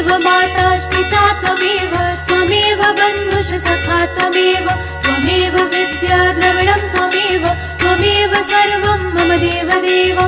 त्वमेव माता पिता त्वमेव, त्वमेव बन्धुश्च सखा त्वमेव, त्वमेव विद्या द्रविणं त्वमेव, त्वमेव सर्वं मम देवदेव।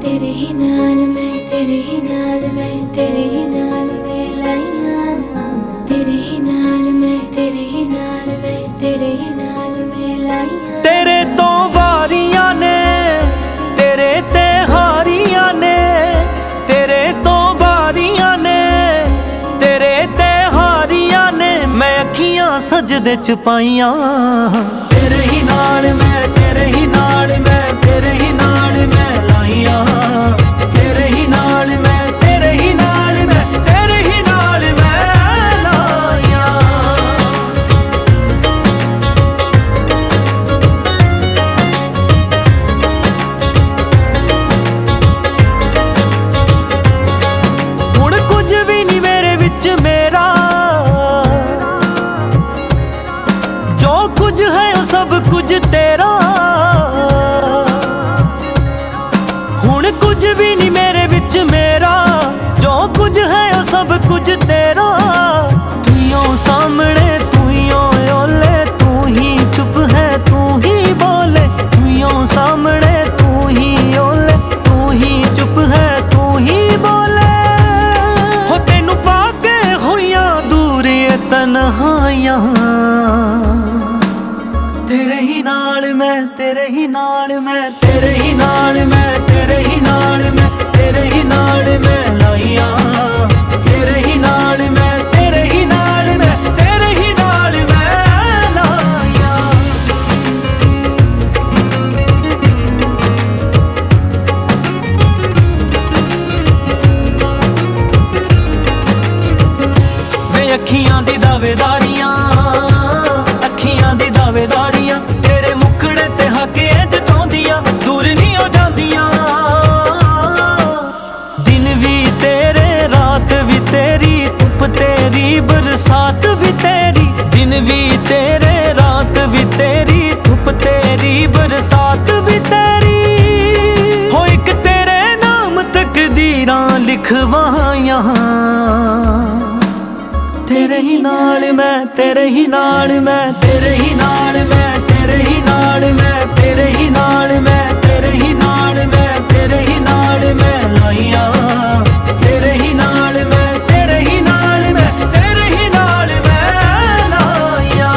तेरे ही नाल मैं, तेरे ही नाल मैं, तेरे ही नाल मैं लाइया। तेरे ही नाल मैं, तेरे ही नाल मैं, तेरे ही नाल मैं लाइया। तेरे तो वारियां ने, तेरे ते हारियां ने, तेरे तो वारियां ने, तेरे ते हारियां ने, मैं अखियां सजदे च पाइयां। तेरे ही नाल मैं, तेरे ही नाल मैं, तेरे ही नाल मैं लाइयां। तेरे ही नाल मैं, तेरे ही नाल मैं, तेरे ही नाल मैं लाइयां। हुण कुछ भी नहीं मेरे विच मेरा, जो कुछ है वो सब कुछ तेरा। हुण कुछ भी नहीं मेरे विच मेरा, जो कुछ है वो सब कुछ तेरा। तू ही सामने, तू ही ओले, तू ही चुप है, तू ही बोले। तू ही सामने, तू ही ओले, तू ही चुप है, तू ही बोले। हो तेनू पाके होइयां दूर ये तन्हाइयां। तेरे ही नाल मैं, तेरे ही नाल मैं, तेरे ही नाल मैं, तेरे ही नाल मैं, तेरे ही नाल मैं लाइयां। तेरे ही नाल मैं, तेरे ही नाल मैं, तेरे ही नाल मैं लाइयां। वे अखियां दी दावेदारियां, अखियां दी दावेदारियां, तेरे मुखड़े ते हके जताउंदियां, दूर नहीं हो जांदियां। दिन भी तेरे, रात भी तेरी, धुप तेरी, बरसात भी तेरी। दिन भी तेरे, रात भी तेरी, धुप तेरी, बरसात भी तेरी। हो एक तेरे नाम तकदीरां लिखवाइयां। तेरे ही नाल मैं, तेरे ही नाल मैं, तेरे ही नाल मैं, तेरे ही नाल मैं, तेरे ही नाल मैं, तेरे ही नाल मैं, तेरे ही नाल मैं लाइयां। तेरे ही नाल मैं, तेरे ही नाल मैं, तेरे ही नाल मैं लाइयां।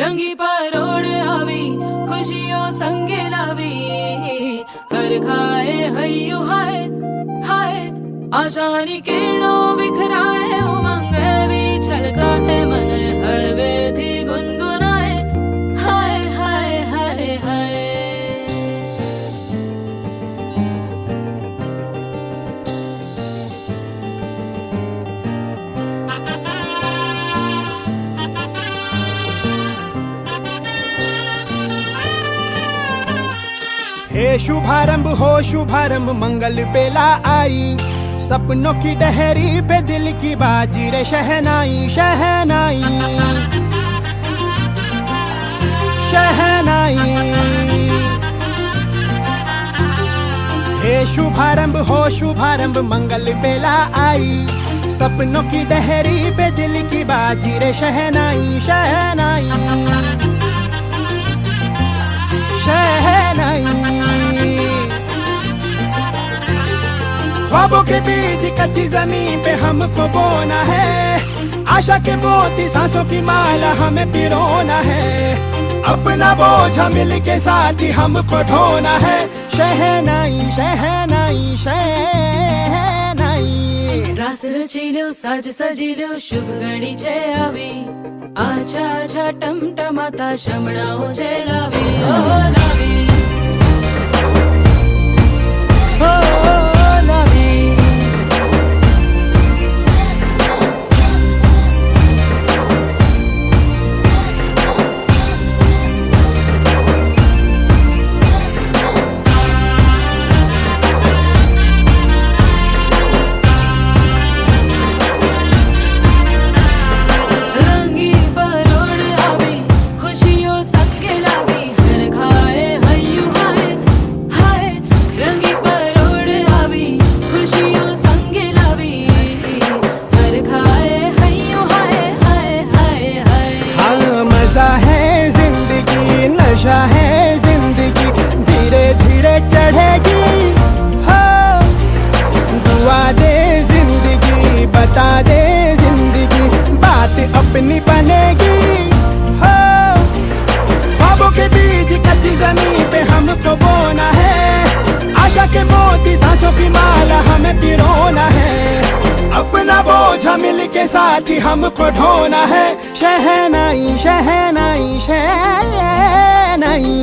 रंगी परोड़ आवी खुशियों संगे लावी हर खाए हय्यू हाय हाय आशानी किरणों बिखराए उमंग भी छलका है मन हळवे थी गुनगुनाए हाय हाय हाय हाय हे शुभारंभ हो शुभारंभ मंगल बेला आई सपनों की डहरी पे दिल की बाजी रे शहनाई शहनाई शहनाई हे शुभारंभ हो शुभारंभ मंगल बेला आई सपनों की डहरी पे दिल की बाजी रे शहनाई शहनाई शहनाई ख्वाबों के बीच कच्ची जमीन पे हमको बोना है आशा के मोती सांसों की माला हमें पिरोना है अपना बोझ मिल के साथ ही हमको ढोना है शहनाई शहनाई शहनाई रास रचिलो साज सजिलो शुभ घड़ी जय आवी आछा आछा टमटमाता शमणाओ जय लावी ओ लावी ओ लावी नशा है जिंदगी धीरे धीरे चढ़ेगी हो दुआ दे जिंदगी बता दे जिंदगी बात अपनी बनेगी हो ख्वाबों के बीच कच्ची जमीन पे हमको बोना है आशा के मोती सांसों की माला हमें पिरोना है अपना बोझ मिल के साथ ही हमको ढोना है शहनाई शहनाई शहनाई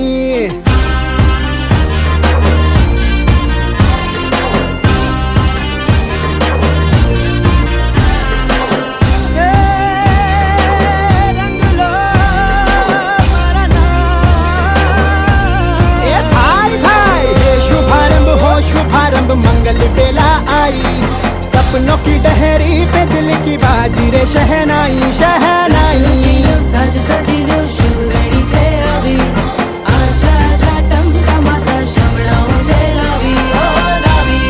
रंग लो मरना ए भाई भाई शुभारंभ हो शुभारंभ मंगल बेला आई सपनों की डहरी पे दिल की बाजी रे शहनाई शहनाई सजिलो साज सजिलो शुभ घड़ी जय आवी आजा आजा टमटमाता शमणाओ जय लावी ओ लावी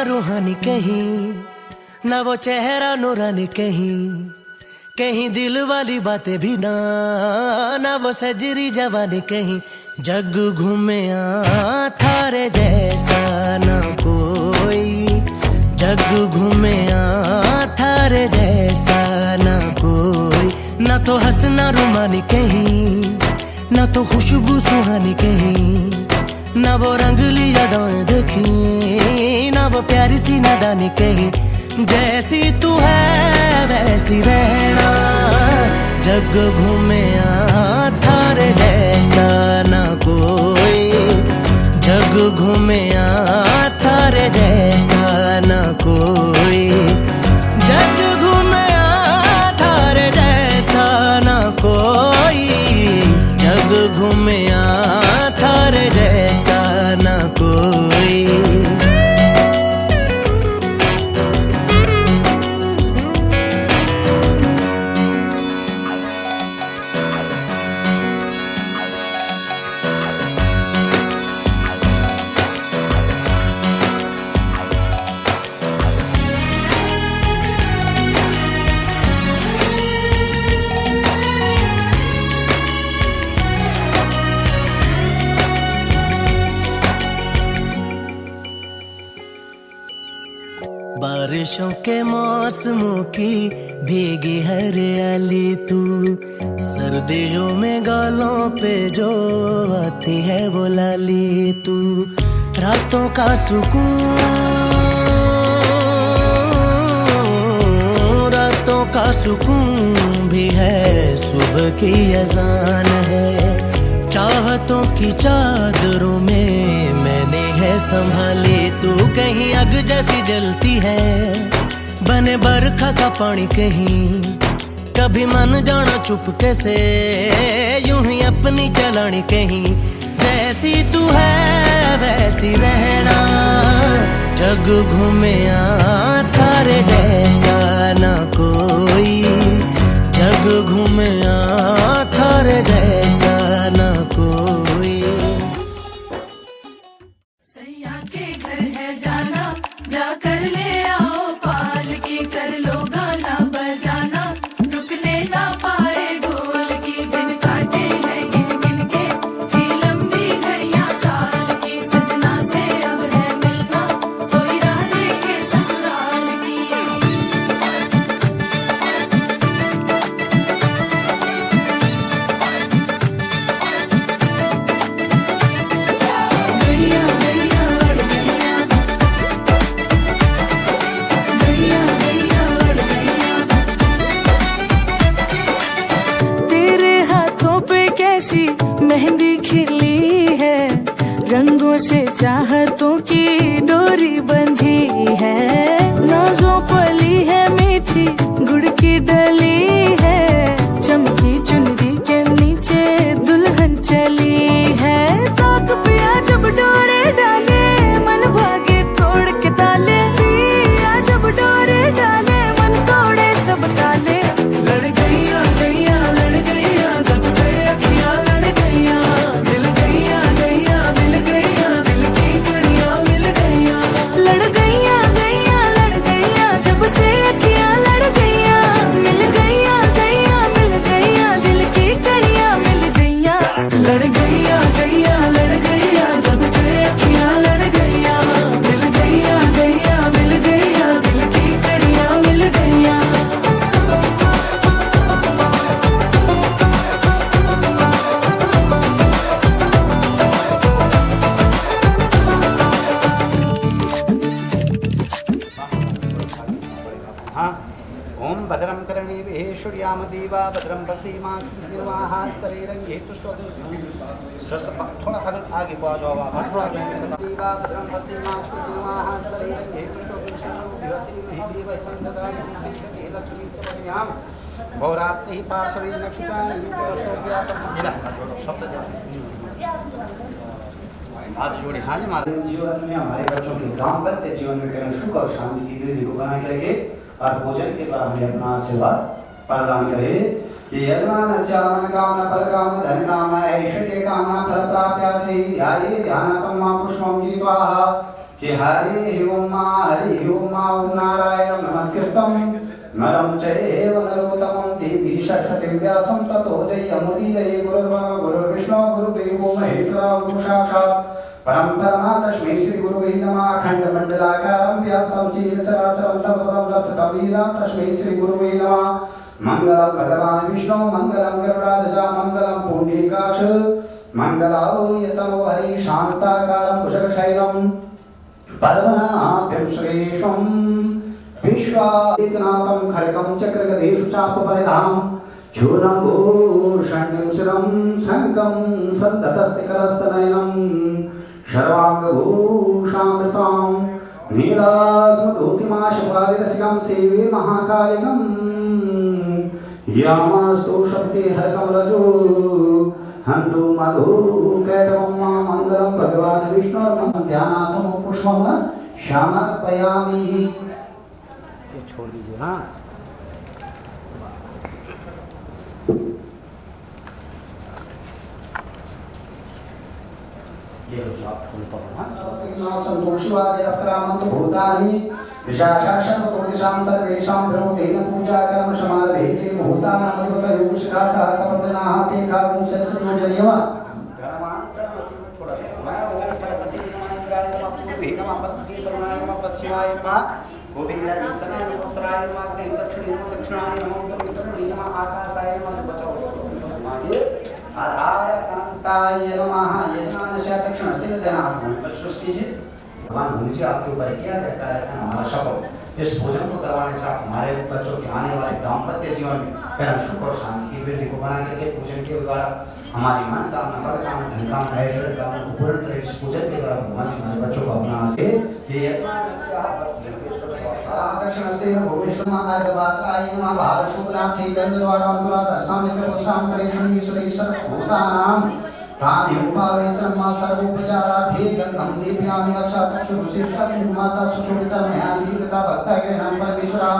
रूहानी कहीं ना वो चेहरा नूरानी कहीं कहीं दिल वाली बातें भी ना वो सजरी जवानी कहीं जग घूमे थारे जैसा ना कोई जग घूमे थारे जैसा ना कोई ना तो हंसना रुमानी कहीं ना तो खुशबू सुहानी कहीं ना वो रंगली यादें देखी ना वो प्यारी सी नादानी कहीं जैसी तू है वैसी रहना जग घूमे थारे जैसा ना कोई जग घूमे थारे जैसा ना कोई जग घूमे बारिशों के मौसमों की भीगी हरियाली तू, सर्दियों में गालों पे जो आती है वो लाली तू, रातों का सुकून, रातों का सुकून भी है, सुबह की अजान है, चाहतों की चादरों में मैंने है संभाली तू, कहीं आग जैसी जलती है, बने बरखा का पानी कहीं, कभी मन जाना चुपके से, यूं ही अपनी चलानी कहीं, जैसी तू है वैसी रहना, जग घूमे थारे जैसा ना कोई, जग घूमे थारे जैसा ना कोई। सैया के घर है जाना, जाकर ले आओ पालकी, कर लो गाना बजाना, रुकने ना पाए ढोल की, दिन काटे हैं गिन गिन के, थी लंबी घड़ियां साल की, सजना से अब है मिलना, कोई राह देखे ससुराल की। गैया गैया अड़ गैया, गैया गैया अड़ गैया। तेरे हाथों पे कैसी मेहंदी खिली है, रंगों से चाहतों की डोरी बंधी है, नाजों पली है मीठी गुड़ की डली है, चमकी चुनरी के नीचे दुल्हन चली है, ताक पिया जब डोरे डाले, मन भागे तोड़ के ताले, पिया जब डोरे डाले, मन तोड़े सब ताले, लड़ गैया गैया लड़ गैया, जब से अखियां लड़ गैया, मिल गैया गैया मिल गैया, दिल की कड़ियां मिल गैया, लड़ गैया गैया लड़ गैया, जब से अखियां लड़ गैया, मिल गैया गैया मिल गैया, दिल की कड़ियां मिल गैया, लड़ गैया गैया लड़ गैया, जब से अखियां लड़ गैया, मिल गैया गैया मिल गैया, दिल की कड़ियां मिल गैया। हाँ ओम भद्रम कर्णेभिः शृणुयाम देवा भद्रं पश्येमाक्षभिर्वाः स्तरैरङ्गैः पुष्पगन्धैः थोड़ा सा आगे को आ जाओ आप थोड़ा देवा भद्रं पश्येमाक्षभिर्वाः स्तरैरङ्गैः पुष्पगन्धैः लक्ष्मीश्वरण्यां भवरात्रिः पार्श्वे नक्षत्राणि गिला शब्द आज जोड़ी हाँ जी हमारे जीवन में हमारे बच्चों के दाम्पत्य जीवन में करें सुख और शांति की वृद्धि को बना के रखे और भोजन के द्वारा हमें अपना आशीर्वाद प्रदान करे कि यजमान मन कामना फल कामना धन कामना ऐश्वर्य कामना फल प्राप्त्यार्थे ध्याये ध्यानार्थं मां पुष्पं गीत्वाः कि हरि ओम ओम नारायणं नमस्कृतं नरं चैव नरोत्तमं देवी सरस्वतीं व्यासं ततो जयमुदीरये गुरुर्ब्रह्मा गुरुर्विष्णु गुरुदेवो महेश्वरः गुरु साक्षात् परम ब्रह्मा तस्मै श्री गुरुवे नमः अखंडमंडलाकारं व्याप्तं चेत् चराचरं तत्त्वं दर्शकवीरं तस्मै श्री गुरुवे नमः मंगलं भगवान् विष्णु मंगलं गरुडाध्वजा मंगलं पुण्डरीकाक्ष मंगलायतनो हरि शान्ताकारं कुशलशैलं पद्मनाभं सुरेशं विश्वादिकनाथं खड्गं चक्रगदेषु चापपरिधां चूर्णं भूषण्यं शिरं शङ्खं सन्ततस्तिकरस्तनयनं सर्वाङ्गभूषामृतां नीलास्मदोतिमाशपादिरसिकं सेवे महाकालिकं यामास्तु शक्तिहरकमलजो हन्तु मधुकैटवं मङ्गलं भगवान् विष्णुर्मं ध्यानार्थं पुष्पं समर्पयामि। ये छोड़ दीजिए हाँ ये संतोषवाद्यक्रामन्तु भूतानि विशाशाशतोदिशां सर्वेषां ब्रह्मतेन पूजा कर्म समारभे ते मुहूर्तानामधिपत योगशिखा सह कपर्दनाः ते खागुं सत्सयोजनीयः कर्मान्तरमसि थोड़ा सा मैं ओम परपचि नमः इंद्राय नमः पूर्वे नमः परपचि परमाय नमः पश्चिमाय नमः कुबेराय ईशानाय नमः उत्तराय नमः अग्नि दक्षिणे नमः दक्षिणाय नमः उत्तरे उत्तरे नमः आकाशाय नमः बचाओ आगे आधार कांताय नमः यजमानस्य दक्षिणस्ते देना पर सृष्टि जी भगवान भूमि जी आपके ऊपर किया जाता है हमारा शपथ इस भोजन को करवाने से आप हमारे बच्चों के आने वाले दाम्पत्य जीवन में पहला सुख और शांति की वृद्धि को बना करके पूजन के द्वारा हमारी मन कामना बल कामना धन कामना ऐश्वर्य कामना को पूर्ण करे इस पूजन के द्वारा भगवान हमारे बच्चों को अपना से ये यजमानस्य दक्षिणस्ते भूमेश्वर माता बात्राय नमः भारत शुक्लांति गंधद्वारा अंतरा दर्शनाय पुष्पां करेशं ईश्वरेश्वर भूतानां ताम्युपावेशम्मा सर्वोपचाराधि गंधं दीप्यामि अक्षातक्षुरुषिष्टं माता सुशोभिता मयानि तथा भक्ताग्रहणं परमेश्वरा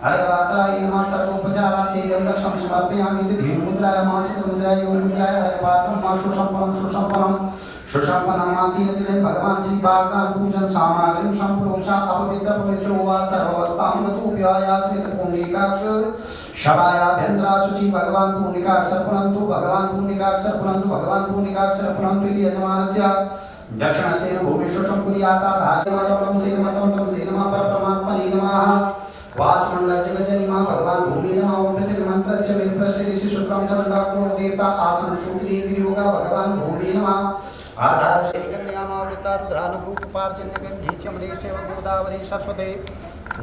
हरवात्राय नमः सर्वोपचाराधि गंधं समर्पयामि भीममुद्राय मासिकमुद्राय योगमुद्राय हरवात्रं सुसंपन्नं सुसंपन्नमातीरचिरे भगवान श्री बागनाथ पूजन सामग्री संप्रोक्षा अपवित्र पवित्र वा सर्ववस्थां गतोप्यायास्मित पुण्डिकाक्ष शबायाभ्यंतरा शुचि भगवान पुण्डिकाक्षर पुनन्तु भगवान पुण्डिकाक्षर पुनन्तु भगवान पुण्डिकाक्षर पुनन्तु इति यजमानस्य दक्षिणस्तेन भूमिषु संकुर्याता धास्यमतं सेनमं परमात्मने नमः वासमंडल जगजनिमा भगवान भूमि नमः पृथ्वी मंत्रस्य विप्रस्य शुक्रम चंद्राग्नो देवता आसन शुक्ति वियोगा भगवान भूमि नमः आधार से कल्याणामृता रुद्रानुरूप पार्जन्य गंधी चमरे सेव गोदावरी सरस्वती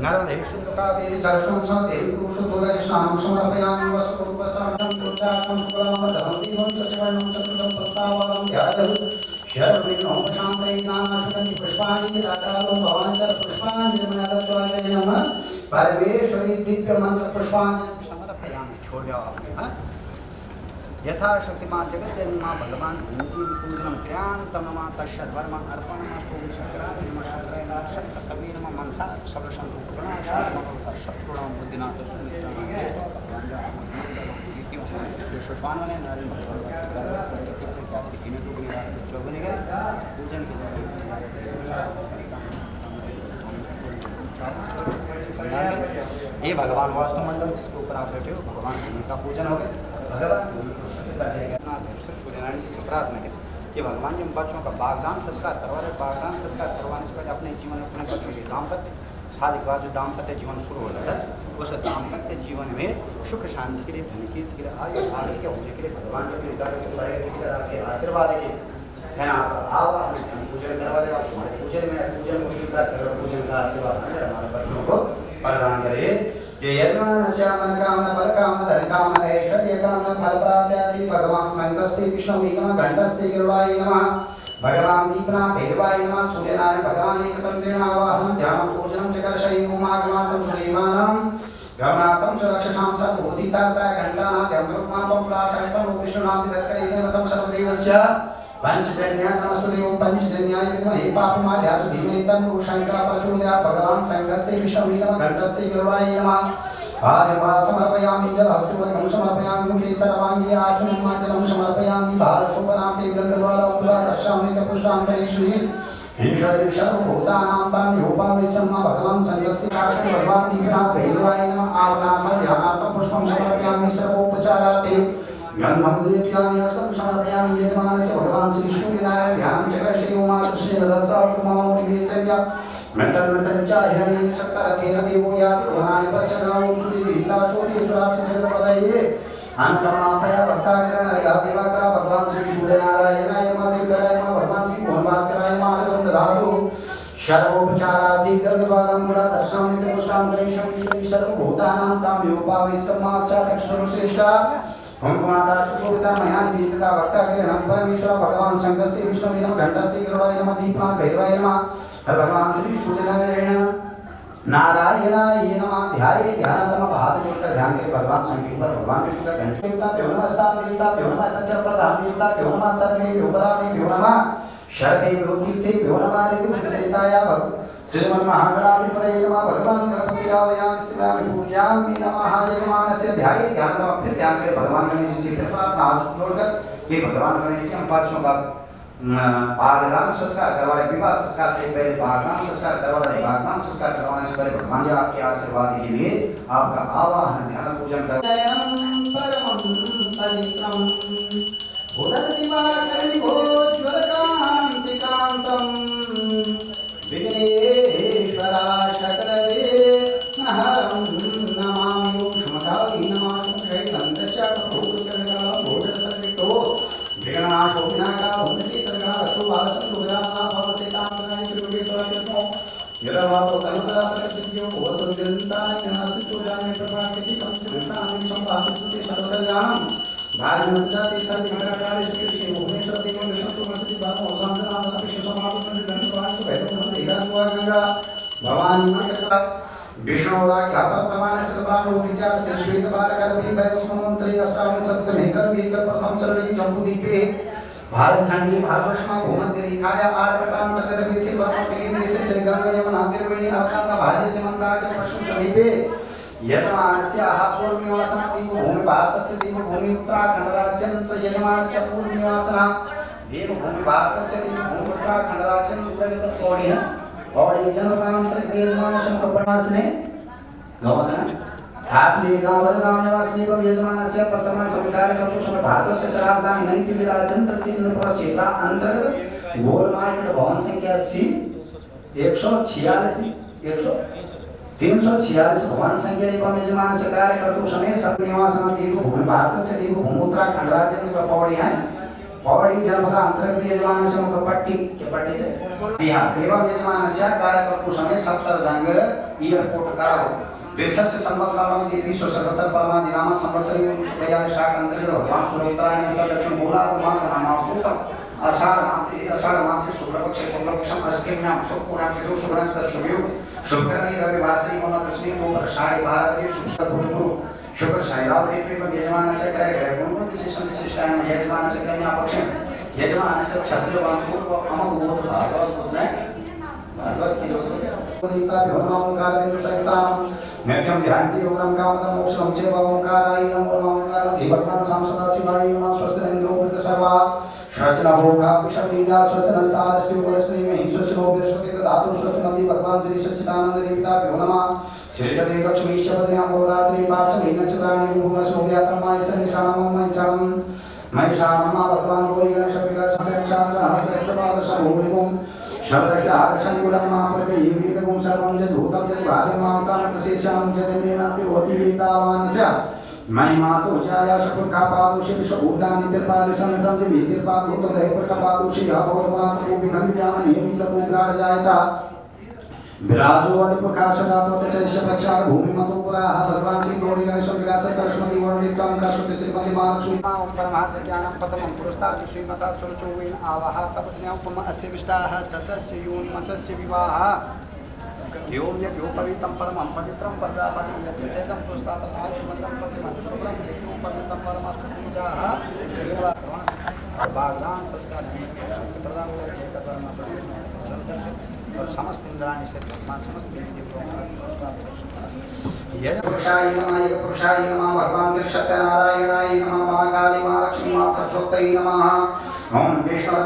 नर्मदे सिंधु कावेरी सरस्वती सरस्वती पुरुषोत्तम स्नानं समर्पयामि वस्त्रं दुर्गां सुकलं धनं दीपं सचवनं चतुर्थं प्रस्तावं ध्यातु शर्विनो शान्ते नामशुद्धि पुष्पाणि राकालो भवांचर पुष्पाणि निर्मलत्वाय नमः परमेश्वरी दिव्य मंत्र पुष्पाणि समर्पयामि छोड़ जाओ आपने यथा शक्ति मां जगत जन्मा भगवान भूमि पूजनम क्रियांतम नमः तस्वर्म अर्पणमस्तु शंकराय नमः शंकराय नमः शक्त कबीर नमः मनसा सर्वसंपूर्णाय नमः शत्रुणां बुद्धिनाथ सुष्मानने नारी चौगुनी करे पूजन ये भगवान वास्तुमंडल जिसके ऊपर आप बैठे हो भगवान भूमि का पूजन हो गया भगवान सूर्यनारायण जी से प्रार्थना करें कि भगवान जी बच्चों का बागदान संस्कार करवा रहे बागदान संस्कार करवाने से पहले अपने जीवन में अपने बच्चों के दाम्पत्य शादी के बाद जो दाम्पत्य जीवन शुरू हो जाता है उस दाम्पत्य जीवन में सुख शांति के लिए धन कीर्ति के लिए आगे आगे के होने के लिए भगवान के आपके आशीर्वाद के है ना आवाहन पूजन करवा रहे पूजन में पूजन को स्वीकार करो पूजन का आशीर्वाद हमारे बच्चों को प्रदान करे ये यजमानस्य मनकामना बलकामना धनकामना ऐश्वर्यकामना फलप्राप्त्यादि भगवान संगस्ते विष्णुवे नमः घंटस्ते गिरवाय नमः भगवान दीपना भैरवाय नमः सूर्यनारायण भगवान एकतंत्रेण आवाहनं ध्यानं पूजनं च कर्षयि उमागमानं सुदेवानं गमनातं च रक्षसां सर्वभूतितार्ताय घण्टानाद्यं ब्रह्माणं प्रासयितं विष्णुनाथि दत्तरेण मतं सर्वदेवस्य पंचजन्याय नमस्ते पंचजन्याय विद्महे पापमाध्यासु धीमहि तन्नो शंकरः प्रचोदयात् भगवान संगस्ते विष्णुवे नमः घंटस्ते गिरवाय नमः आर्यमा समर्पयामि जलहस्तवर्गं समर्पयामि मुखे सर्वाङ्गे आचमनमाचलं समर्पयामि भारशोभनान्ते गन्धर्वालवं दर्शयामि करेष्मि ईश्वरी सर्वभूतानां तान्योपावेशं भगवान संगस्ते शास्त्रे भगवान दीपनाथ भैरवाय नमः आवनाथ ध्यानार्थं पुष्पं समर्पयामि सर्वोपचारार्थे गंधं दीप्यामि अष्टं समर्पयामि यजमानस्य भगवान श्री सूर्यनारायण ध्यानं च श्री उमा कृष्ण रसौकुमां निवेशय मृतं च हिरण्यं शक्तरथेन देवो याति भवानि पश्यतां सूर्यविलासोऽपि जगत्पदये अन्तमापया भक्ताग्रहणया दिवाकरा भगवान श्री सूर्यनारायणाय नमः दिव्याय नमः भगवान श्री भोलभास्कराय नमः अर्घ्यं ददातु सर्वोपचारादि गंधद्वारं गुणा दर्शनामिति पुष्टां करेषं ईश्वरी सर्वभूतानां ताम्योपावेशं माचाक्षरश्रेष्ठा माता सुशोभिता मयानि वीतता भक्ताग्रहणं परमेश्वर भगवान संगस्ते विष्णुवे नमः घंटस्ते गिरवाय नमः दीपनाथ भैरवाय नमः भगवान श्री सूर्यनारायण नारायणाय नमः ध्याये ध्यानतम हाथ जोड़कर ध्यान करें भगवान संगीत पर भगवान विष्णु का घंटे देवता प्यो नमः स्थान देवता प्यो नमः तंत्र प्रधान देवता प्यो नमः सर्वे प्योपरामे प्यो नमः शरणे विरोधीते प्यो नमः ऋतुसेताया श्रीमन् महागणाधिपतये नमः भगवान गणपतियावयामि शिवामि पूजयामि नमः यजमानस्य ध्याये ध्यानतम फिर ध्यान करें भगवान गणेश जी से प्रार्थना हाथ जोड़कर ये भगवान गणेश जी हम पांचों का बागदान संस्कार करवाने विवाह संस्कार से पहले बागदान संस्कार करवाने बागदान संस्कार करवाने से पहले भगवान जी आपके आशीर्वाद के लिए आपका आवाहन ध्यान पूजन कर पापस्तुते सर्वकल्याणं भागवताते सर्वविघ्नकारे श्री भुवनेश्वर देवं विष्णु मस्ति बाबा ओसांसनाम अभिषेक समापन धन्यवाद भैरव देगानुवा गंगा भवानी मां विष्णुराज अपर्तमान सतप्राणो विद्या से श्वेत बालकर भी वैष्णव मंत्री अष्टावन सप्तमे कर भी कर प्रथम चरणी जम्बूदीपे भारत खंडी भारतवर्ष में भूमध्य रेखाया आर्यवटान प्रगत देशे परमत केंद्र से श्री गंगा यमुना त्रिवेणी अवतार भारत मंदार पश्चिम समीपे यजमानस्य पूर्वनिवासना दीप भूमि भारतस्य दीप भूमि उत्तराखंड राज्यंत्र यजमानस्य पूर्वनिवासना दीप भूमि भारतस्य दीप भूमि उत्तराखंड राज्यंत्र पौड़ी पौड़ी जननाम यजमानस्य कपड़ासने गवकना आपले गांवर राम निवासी एवं यजमानस्य प्रथम संविधान कर्तु समय भारतस्य राजधानी नई दिल्ली राज्यंत्र केंद्र प्रदेश क्षेत्र अंतर्गत गोलमार्ग भवन संख्या सी 346 भवन संख्या एवं यजमानस्य कार्य कर्तु समय सब निवासन दीर्घ भूमि भारतस्य दीर्घ भूमि उत्तराखंड राज्यंत्र पौड़ी है पौड़ी जनपद अंतर्गत यजमानस्य मुखपट्टी के पट्टी से एवं यजमानस्य कार्य कर्तु समय सप्तरजंग एयरपोर्ट का रिसर्च संवत्सराम दी विश्व सर्वतर परमा दिनाम संवत्सरी विश्वया शाक अंतर्गत भगवान सूर्य उत्तरायण उत्तर दक्षिण मूला मास नामासूत आषाढ़ मासे शुक्ल पक्षम अष्टम्यां शुक्ल केतु शुभ्रंश शुभयोग शुक्रनी रविवासरी मम कृष्णी को 12:30 बजे शुक्र गुरु शुक्र शनिवार के यजमान से करे गुरु विशिष्टायाम यजमान से कन्या पक्ष यजमान से क्षत्रिय वंश को अमगोत्र भारद्वाज पुत्र भारद्वाज की देवता भगवान बिंदु सहिताम नित्यं ध्यान्ति ओम कामदं मोक्षं च ओंकाराय नमो ओंकार देवत्मान सांसदा शिवाय नमः स्वस्ति इंद्रो वृत सर्वा स्वस्ति नभोगा विषमीदा स्वस्ति नस्तारस्ति उपलक्ष्मी में स्वस्ति नो बृहस्पति धातु स्वस्ति नंदी भगवान श्री सच्चिदानंद देवता नमः श्री चंद्र लक्ष्मी शबदया होरात्रि पार्श्वे नक्षत्राणि भूमसोद्या कर्माय सन्निशानम मैशानम मैशानम भगवान गौरी गणेश विकास संचार सहस्रपाद शंभुलिगुम शब्दस्य आदर्शंकुलं महाप्रति युगीतगुं सर्वं जूतं च भार्यमातां शेषां जगन्नाथि होति वेदावानस्य महिमातो जाया शकुखा पादुषि विश्वभूतानि तिर्पादि समितं दिव्यतिर्पादो तदैप्रतपादुषि अभवत्वान् कोपिखण्ड्यां नियमितपुत्राः जायता विराजो अधिप्रकाशजातो तच्च पश्चात् भूमिमतो पुराः भगवान् श्री गौरी गणेश विकास करस्मति वर्णितं कस्मति श्रीमती महालक्ष्मी ओम परमाचार्याणां पदमं पुरस्तात् श्रीमता सुरचोवेन आवाह सपत्न्यां पुम अस्य विष्टाः सतस्य योनिमतस्य विवाहः योम यज्ञोपवीतं परमं पवित्रं प्रजापति यज्ञसेदं पुरस्तात् आयुष्मन्तं प्रतिमं शुभ्रं यज्ञों पवित्रं परमस्पतिजाः देवता बागदान संस्कार प्रदान करे जय और समस्त इंद्राणी से भगवान समस्त देवी पुरुषाय नमः भगवान श्री सत्यनारायणाय नमः महाकाली महालक्ष्मी मां सरस्वती नमः ओम विष्णु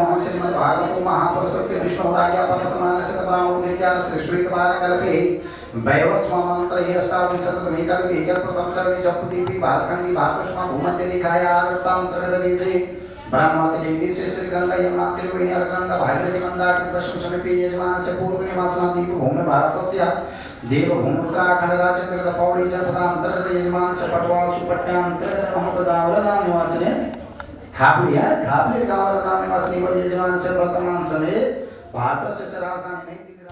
ओम श्रीमद् भागवतो महापुरुषस्य विष्णु राज्ञा परमात्मानस्य प्राणो दित्या श्री श्रीद्वारकल्पे वैवस्व मंत्र यष्टाविंशतमे कल्पे प्रथम चरणे जपदीपि भारतखंडी भारतवर्ष भूमध्य रेखाय आर्यवटान देशे ब्राह्मण के देशे श्री गंगा यमुना त्रिवेणी अलकनंदा भागीरथी मंदार पश्चिम समीपे यजमान से पूर्व निवासना दीप भूमि भारतस्य देव भूमि उत्तराखंड राज्य पौड़ी जनपद अंतर्गत यजमान से पटवाल सुपट्टांतर्गत अमृतदावर नाम निवासने खापली गांव नाम निवासनी व यजमान से वर्तमान समय भारतस्य राजधानी नई दिल्ली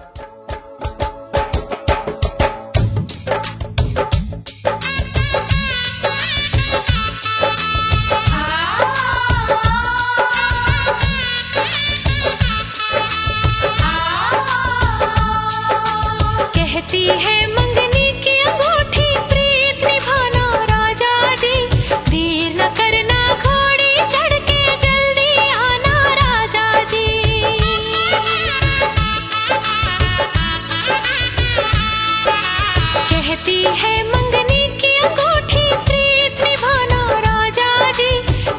कहती है मंगनी की अंगूठी प्रीत निभाना राजा जी देर न करना घोड़ी चढ़ के जल्दी आना राजा जी कहती है मंगनी की अंगूठी प्रीत निभाना राजा जी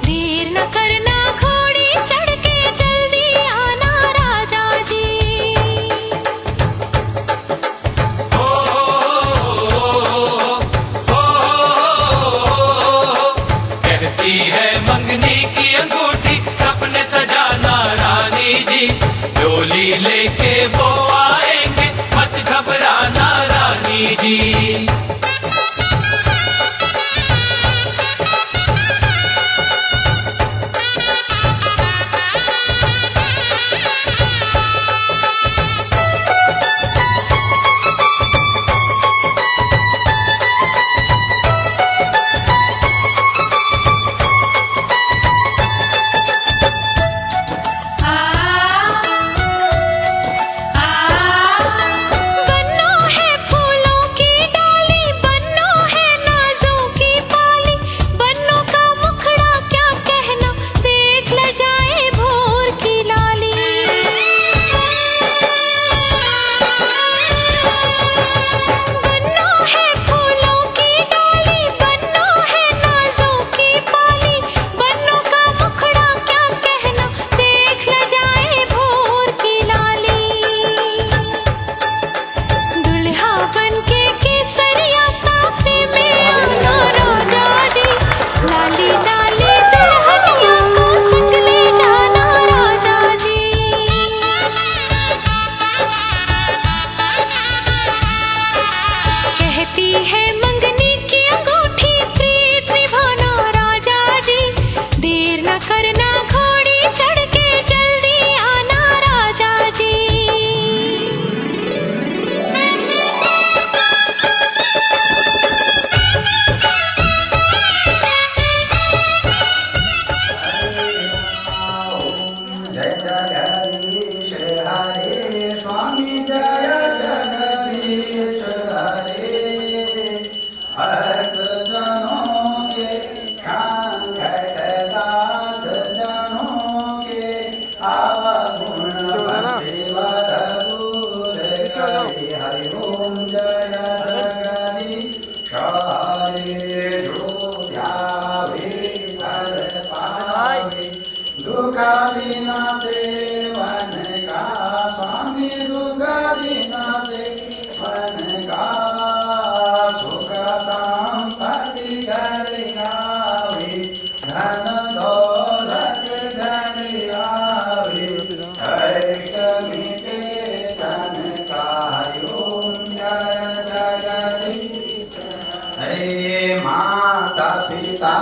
देर न करना घोड़ी चढ़ के जल्दी आना राजा जी कहती है मंगनी की अंगूठी सपने सजाना रानी जी डोली लेके वो आएंगे मत घबराना रानी जी विनाशे वन का स्वामी दुख विनाशे वन का सुख संपत्ति घर आवे धन दौलत घर आवे हर्ष मिटे तन का ओम जय जगदीश हे माता पिता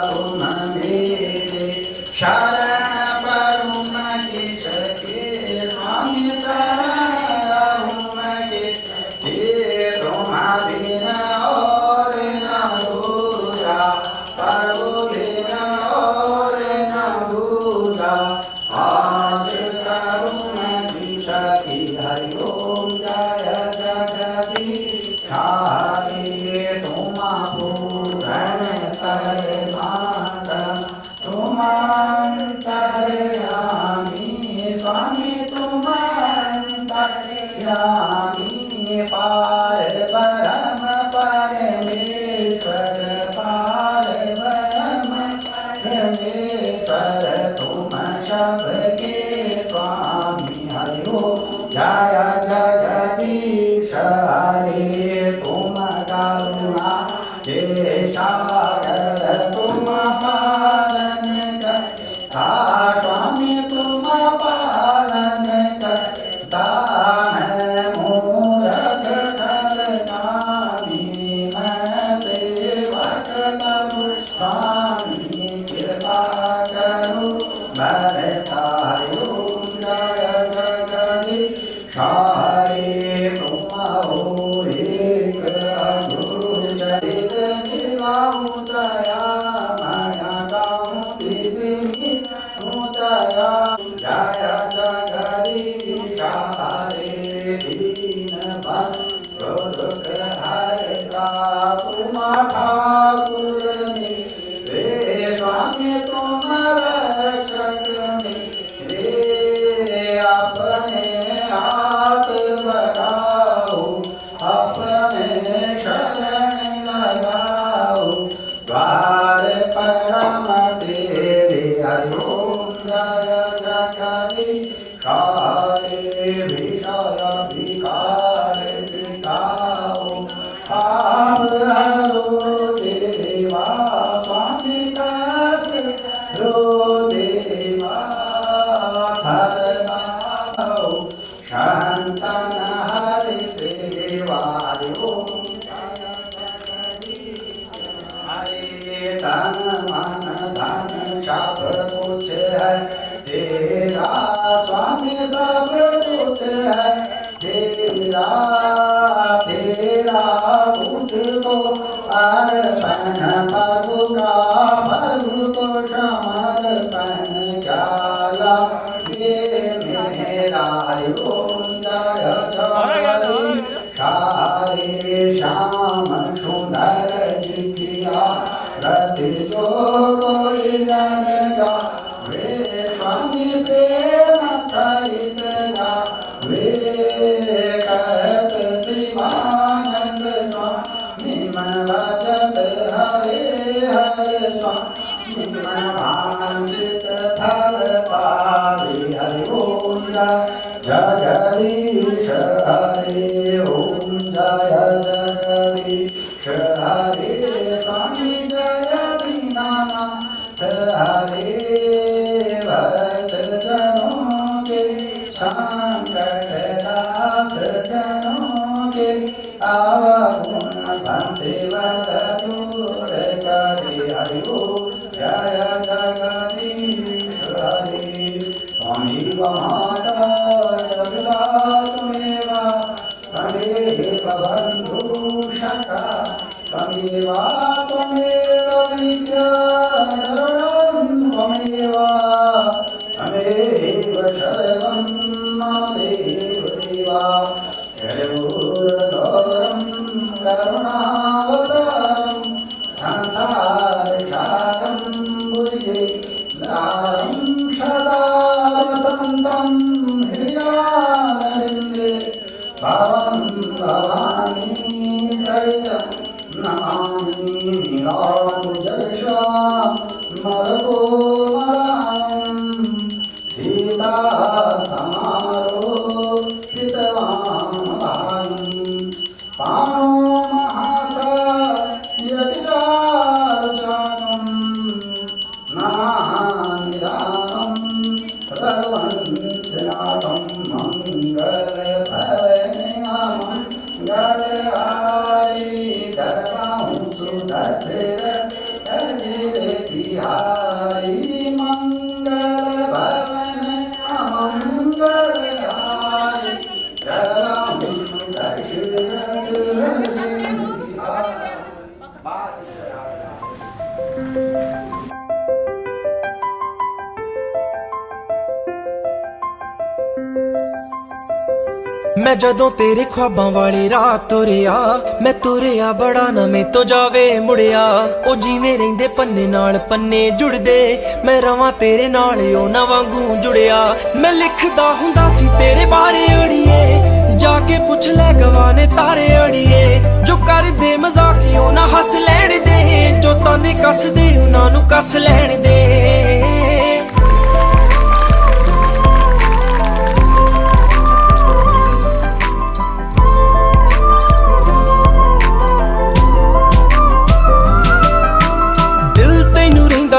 तुम मेरे शरण परुम किसके स्वामी शरण के तुम्हारे न और न दूजा प्रभु बिन और न दूजा आज करुण किसके हरि ओम जय जगदीश हरे तुम पूरण कर माता तुम अंतर्यामी स्वामी तुम अंतर्यामी पार ब्रह्म परमेश्वर पार ब्रह्म परमेश्वर तुम सबके स्वामी हरि ओम जय जगदीश हरे तुम करुणा के सागर तुम पालन करता स्वामी तुम पालन करता मैं मूरख खल कामी मैं सेवक करूँ स्वामी कृपा करूँ बरसाए ओम जय जगदीश हरे तुम हो एक अद्भुत जगत निवाहु दया माया गाऊं दिव्य दया जय जगदीश हरे दीन बंधु दुख हरता तुम ठाकुर मेरे स्वामी तुम रक्षक मेरे अपने हाथ बढ़ाओ अपने शरण लगाओ द्वार परम तेरे हरि ओम जय जगदीश हरे विषय विकार विकाओ आप हरो देवा स्वामी कासे रो देवा सरनाओ शांतन हरि सेवा ओम हरे तन मन धन सब कुछ है तेरा स्वामी सब कुछ है तेरा तेरा तुझको अर्पण प्रभु का प्रभु को समर्पण जाला ये मेरा ओम जय जगदीश हरे श्याम सुंदर जिया रति जो कोई जन गा वे स्वामी प्रेम सहित गा वे कहत शिवानंद स्वामी मन भजत हरे हरे स्वामी मन वांछित फल पावे हरि ओम जगदीश हरे ओम जय जगदीश हरे स्वामी जय दीनानाथ हरे भक्त जनों के संकट दास जनों के आवगुण भंसेवत दूर करे हरि ओम जय जगदीश हरे स्वामी माता त्वमेव त्वमेव बन्धुशका त्वमेव त्वमेव विद्याधरणं त्वमेव त्वमेव सर्वं ममेव देवा जयोरगौरं करुणावतारं संसारसारं भुजे दारं सदा वसन्तं हृदयानन्दे भवं भवानी सहितं नमामि नीलाकुजश्यामलकोमलां मैं जदों तेरे ख्वाबां वाली रात तुरिया, मैं तुरिया बड़ा ना मैं तो जावे मुड़िया। ओ जिवें रहिंदे पन्ने नाल पन्ने जुड़दे, मैं रवां तेरे नाल ओ ना वांगू जुड़िया। मैं लिखदा हुंदा सी तेरे बारे अड़िए, जाके पुछ ले गवाने तारे अड़िए। जो कर दे मजाकियों ना हस लैण दे, जो ताने कस दे उन्हां नूं कस लैण दे।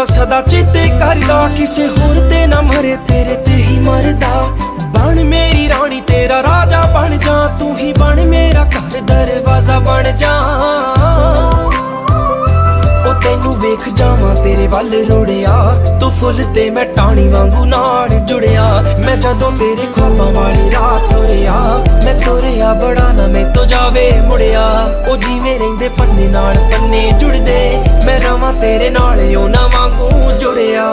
सदा चेते करदा, किसे होर ते ना मरे तेरे ते ही मरदा। बन मेरी रानी तेरा राजा बन जा, तू ही बन मेरा घर दरवाजा बन जा। ओ तेनू वेख जावां तेरे वल रुड़िया, तू फुल ते मैं टाणी वांगू नाल जुड़िया। मैं जदों तेरे ख्वाबां वाली रात तुरिया, मैं तुरिया बड़ा ना मैं तो जावे मुड़िया। ओ जिवें रहिंदे पन्ने नाल पन्ने जुड़दे, मैं रवां तेरे नाल ओ ना वांगू जुड़िया।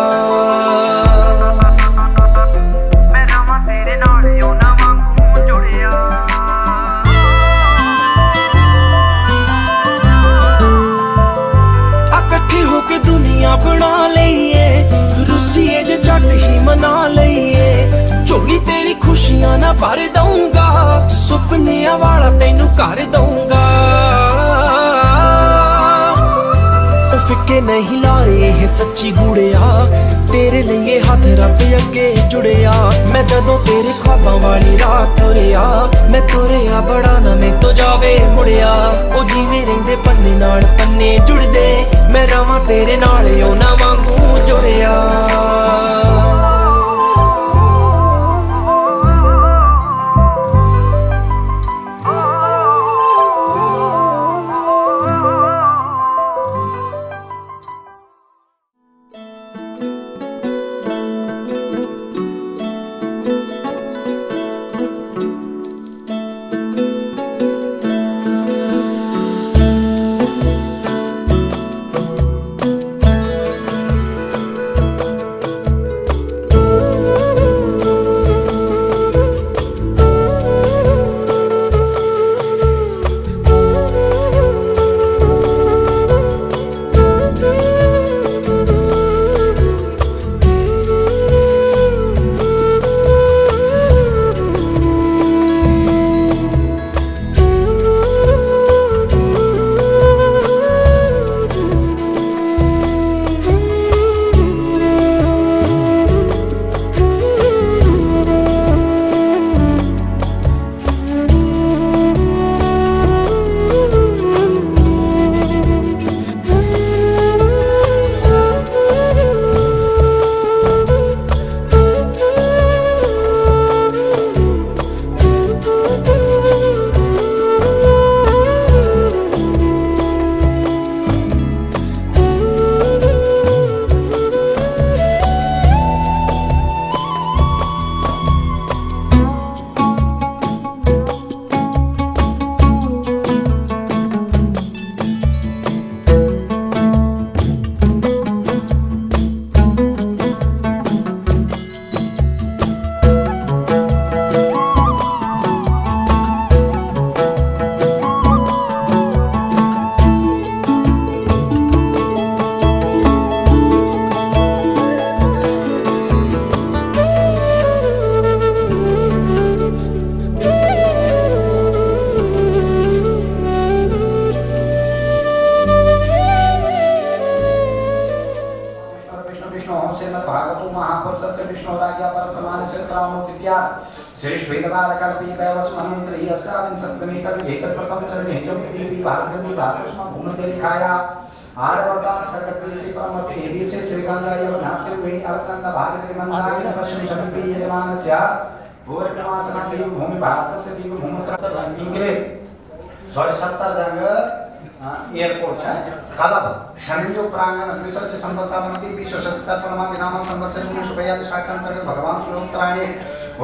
मैं रवां तेरे नाल ओ ना वांगू जुड़िया। इकट्ठे होके दुनिया बना लईए, रुसीए जे जट ही मना लईए। झोली तेरी खुशियां ना भर दूंगा, सुपनियां वाला तेनू कर दूंगा। फिक्के नहीं ला रहे है सच्ची गुड़िया, तेरे लिए हाथ रब अगे जुड़िया। मैं जदों तेरे ख्वाबां वाली रात तुरिया, मैं तुरिया बड़ा ना मैं तो जावे मुड़िया। ओ जिवें रहिंदे पन्ने नाल पन्ने जुड़दे, मैं रवां तेरे नाल ओ ना वांगू जुड़िया। श्री श्वेतवारकल्पी दैवस्मन्त्री अस्याविन सप्तमी तक जेकर प्रथम चरणे चौकी भारत भारत भूमि लिखाया आर्यवर्तान तकत्वी से परमति देवी से श्रीगंगा यमुनात्रि वेणी अलकंद भागवती मंदाकिनी पश्चिम शक्ति यजमानस्य भूर्णमासना देव भूमि भारत से देव भूमि तक इंग्ले 70 जंग एयरपोर्ट है कलप शनियो प्रांगण त्रिशस्य संवत्सरमति विश्व शतकर्मादि नाम संवत्सर शुभयादि शाखांतर्गत भगवान श्लोत्राणे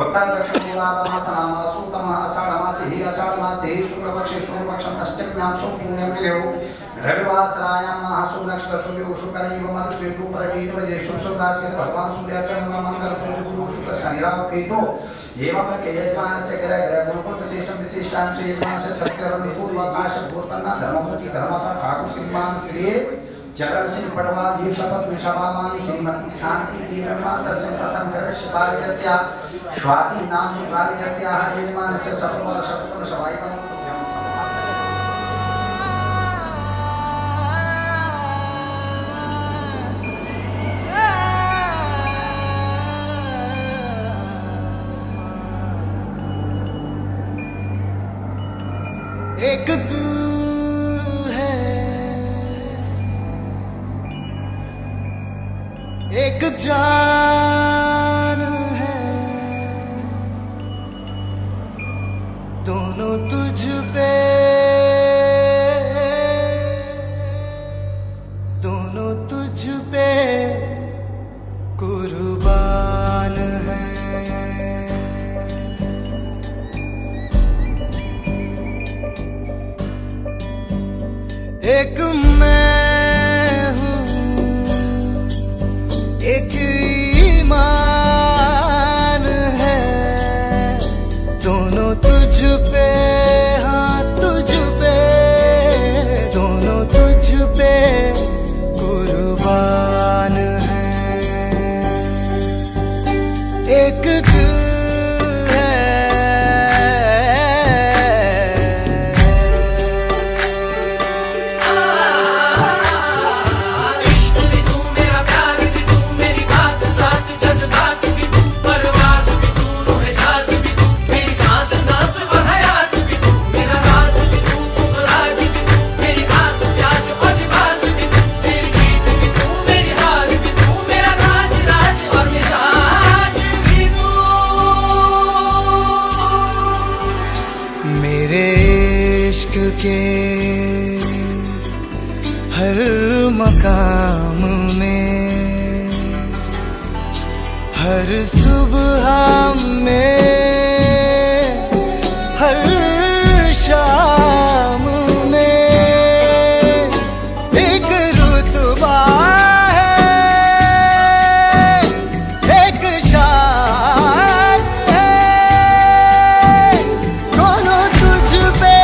उत्तर दक्षिण पूर्वाधमासनाम सूतम आषाढ़ मासे ही शुक्ल पक्षे शुक्ल पक्षम अष्टम्याम शुक्ल रविवासरायाम महासु नक्षत्र शुभ शुभ करीब मत पेटू पर टीन बजे शुभ शुभ राशि के भगवान सूर्य चंद्रमा मंगल बुध गुरु शुक्र शनि राहु केतु एवं के यजमान से ग्रह ग्रह गुरुकुल विशेषम विशिष्टांश यजमान से छत्रवन पूर्व आकाश भूतपन्ना धर्ममूर्ति धर्मता ठाकुर श्रीमान श्री चरण सिंह पटवाल जी शपथ में सभामानी श्रीमती शांति देवमान दर्शन प्रथम करश बालिकस्या स्वाति नाम बालिकस्या यजमान से सपवर सपवर सवाई एक तू है, एक जान है, दोनों तुझ पे, दोनों तुझ पे कुर्बान है। एक मैं हूँ, एक ईमान है, दोनों तुझ पे, हाँ तुझ पे, दोनों तुझ पे कुर्बान है। एक दिल के हर मकाम में, हर सुबह में, हर शाम में एक रुतबा है, एक शान है, दोनों तुझ पे,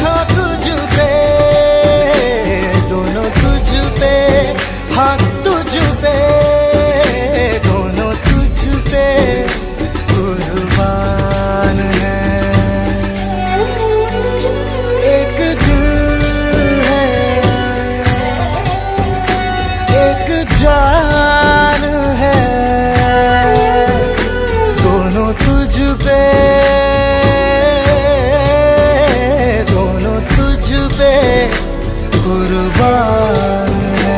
हाँ तुझ पे, दोनों तुझ पे कुर्बान है। एक दिल है, एक जान है, दोनों तुझ पे, दोनों तुझ पे कुर्बान है।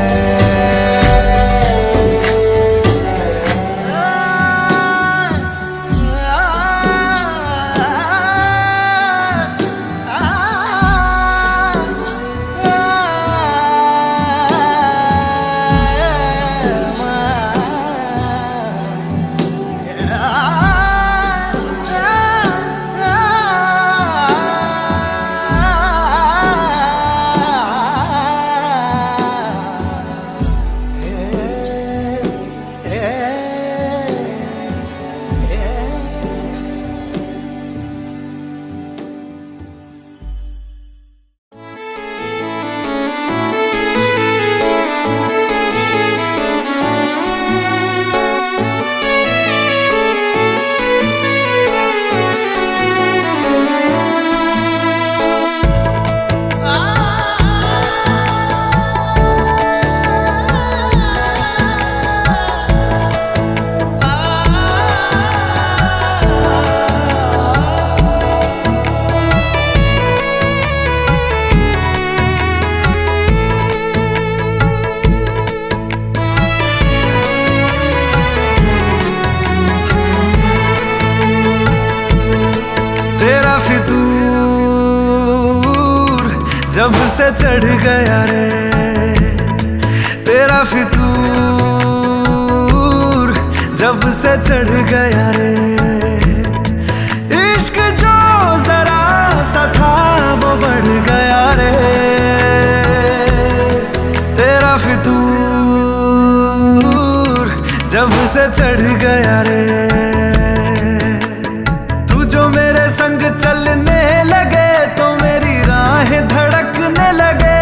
जब से चढ़ गया रे तेरा फितूर, जब से चढ़ गया रे इश्क जो जरा सा था वो बढ़ गया रे। जब से चढ़ गया रे तू जो मेरे संग चलने लगे तो मेरी राहें धड़कने लगे।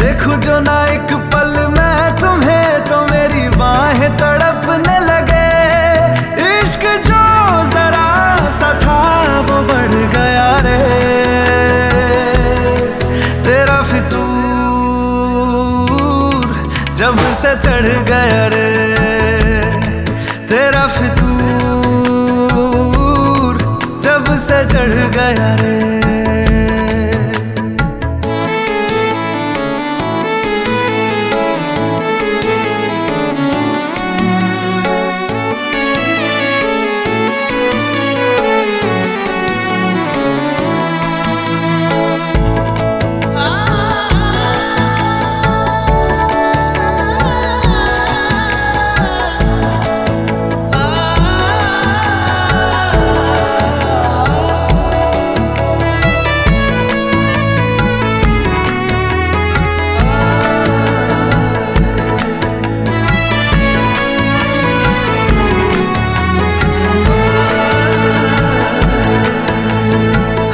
देखूं जो ना एक पल मैं तुम्हें तो मेरी बाहें तड़पने लगे। इश्क जो जरा सा था वो बढ़ गया रे तेरा फितूर जब से चढ़ गया रे तेरा फितूर जब से चढ़ गया रे।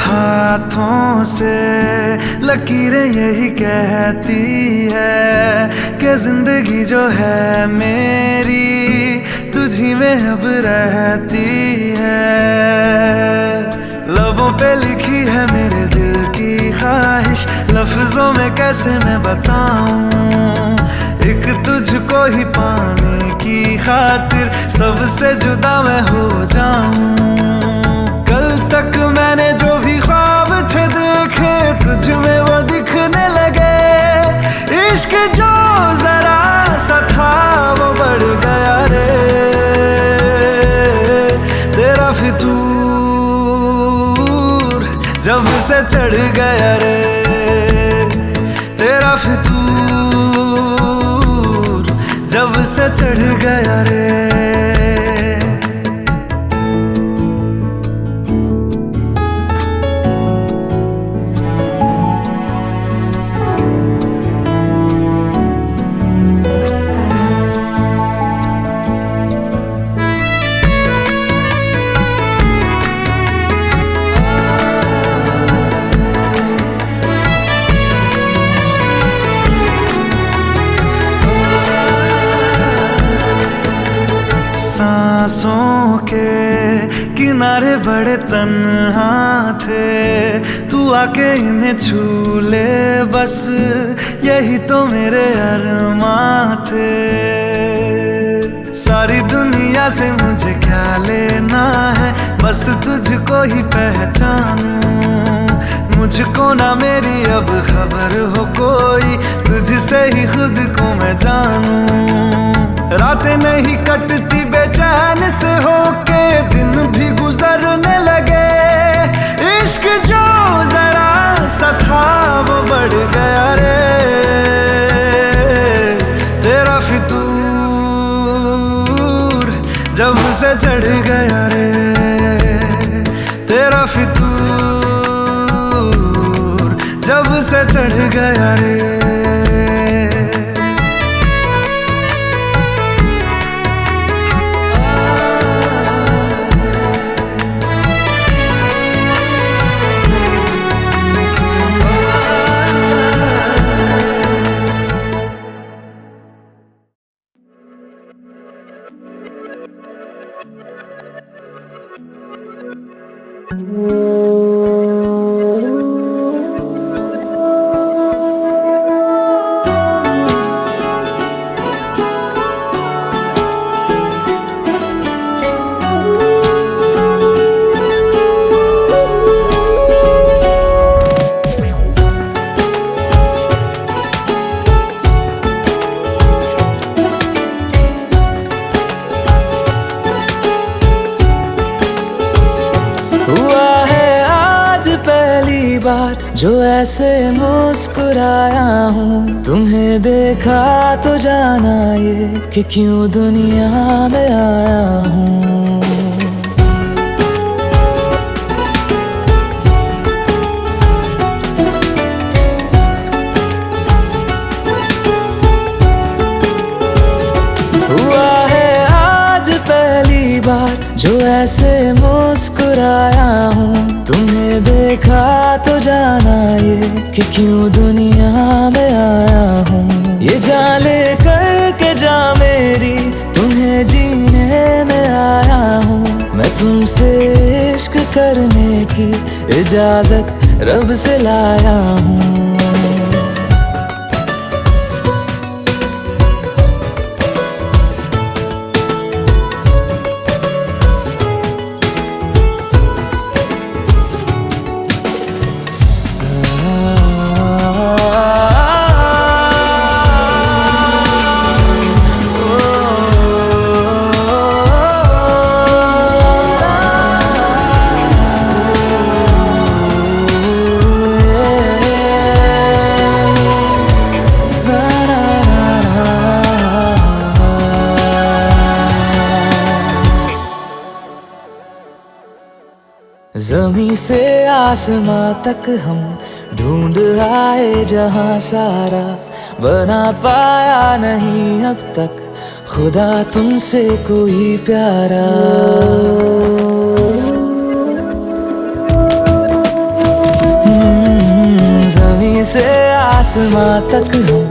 हाथों से लकीरें यही कहती है कि जिंदगी जो है मेरी तुझी में अब रहती है। लबों पे लिखी है मेरे दिल की ख्वाहिश लफ्जों में कैसे मैं बताऊं। एक तुझको ही पाने की खातिर सबसे जुदा मैं हो जाऊं। कल तक मैंने जो भी ख्वाब थे देखे तुझ में वो दिखने लगे। इश्क जो जरा सा था वो बढ़ गया रे तेरा फितूर जब से चढ़ गया रे तेरा फितूर जब से चढ़ गया रे। सांसों के किनारे बड़े तन्हा थे तू आके इन्हें छू ले बस यही तो मेरे अरमां थे। सारी दुनिया से मुझे क्या लेना है बस तुझको ही पहचानूं। मुझको ना मेरी अब खबर हो कोई तुझसे ही खुद को मैं जानूं। रातें नहीं कटती बेचैन से होके दिन भी गुजरने लगे। इश्क जो जरा सा था वो बढ़ गया रे तेरा फितूर जब से चढ़ गया रे तेरा फितूर जब से चढ़ गया रे। जो ऐसे मुस्कुराया हूँ तुम्हें देखा तो जाना ये कि क्यों दुनिया में आया हूँ। हुआ जो ऐसे मुस्कुराया हूँ। तुम्हें देखा तो जाना ये कि क्यों दुनिया में आया हूँ। ये जान ले करके जा मेरी, तुम्हें जीने में आया हूँ। मैं तुमसे इश्क करने की इजाजत रब से लाया हूँ। ज़मीं से आसमां तक हम ढूंढ आए जहां सारा, बना पाया नहीं अब तक खुदा तुमसे कोई प्यारा। ज़मीं से आसमां तक हम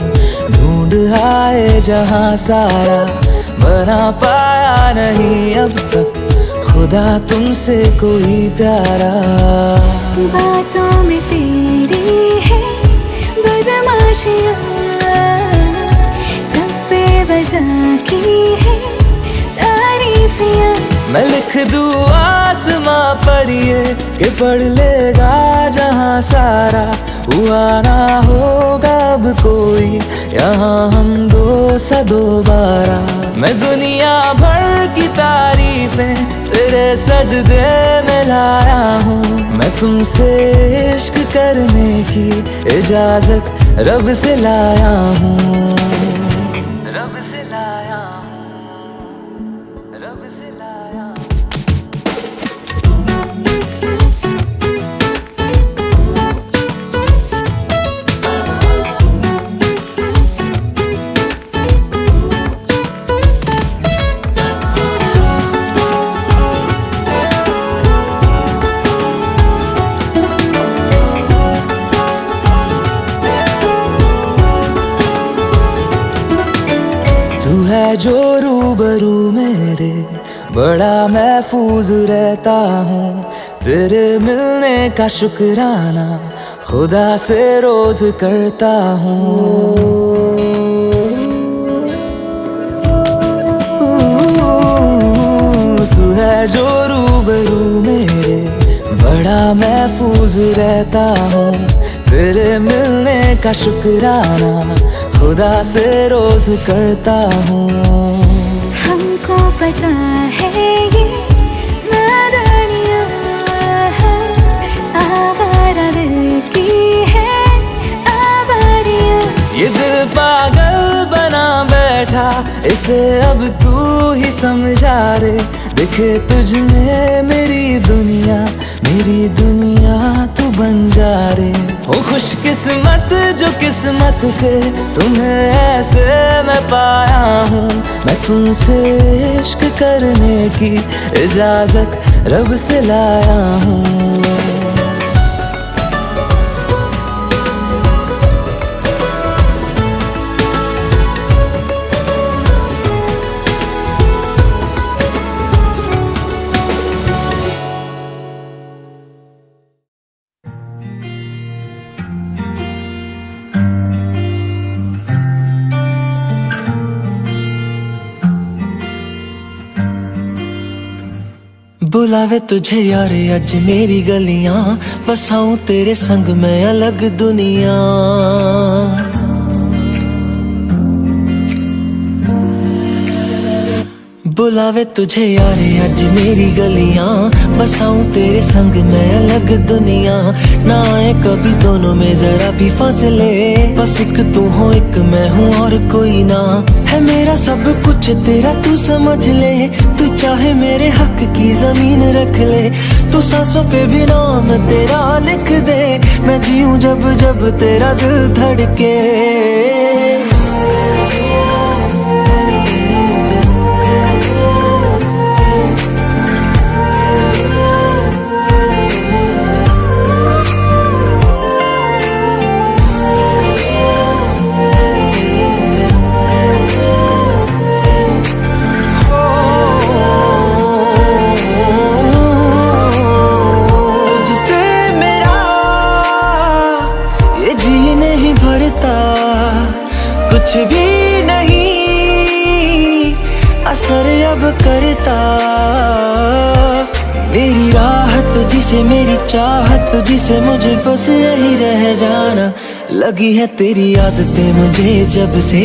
ढूंढ आए जहां सारा, बना पाया नहीं अब तक खुदा तुमसे कोई प्यारा। बातों में तेरी है बदमाशियाँ, सब पे वजह की है तारीफियाँ। मैं लिख दूँ आसमां पर ये कि पढ़ लेगा जहां सारा, हुआ ना होगा अब कोई यहाँ हम दो सा दोबारा। मैं दुनिया भर की तारीफें तेरे सजदे में लाया हूँ। मैं तुमसे इश्क करने की इजाजत रब से लाया हूँ। रब से लाया हूँ, रब से लाया हूँ। तू है जो रूबरू मेरे, बड़ा महफूज रहता हूँ। तेरे मिलने का शुक्राना खुदा से रोज करता हूँ। तू है जो रूबरू मेरे, बड़ा महफूज रहता हूँ। तेरे मिलने का शुक्राना खुदा से रोज करता हूँ। हमको पता है ये नादानियाँ हैं, आवारा दिल की है आवारियाँ। ये दिल पागल बना बैठा, इसे अब तू ही समझा रे। दिखे तुझ में मेरी दुनिया तू बन जा रे। हो खुशकिस्मत जो किस्मत से तुम्हें ऐसे मैं पाया हूँ। मैं तुमसे इश्क करने की इजाजत रब से लाया हूँ। बुलावे तुझे यारे अज मेरी गलियां, बसाऊं तेरे संग मैं अलग दुनिया। बुलावे तुझे यारे अज मेरी गलियां, बसाऊं तेरे संग मैं अलग दुनिया। ना आए कभी दोनों में जरा भी फासले, बस एक तू हो एक मैं हूँ और कोई ना। है मेरा सब कुछ तेरा तू समझ ले, तू चाहे मेरे हक की जमीन रख ले। तू सांसों पे भी नाम तेरा लिख दे, मैं जीऊं जब जब तेरा दिल धड़के। भी नहीं असर अब करता। मेरी राहत तुझसे, मेरी चाहत तुझसे, मुझे बस यही रह जाना। लगी है तेरी आदतें मुझे जब से,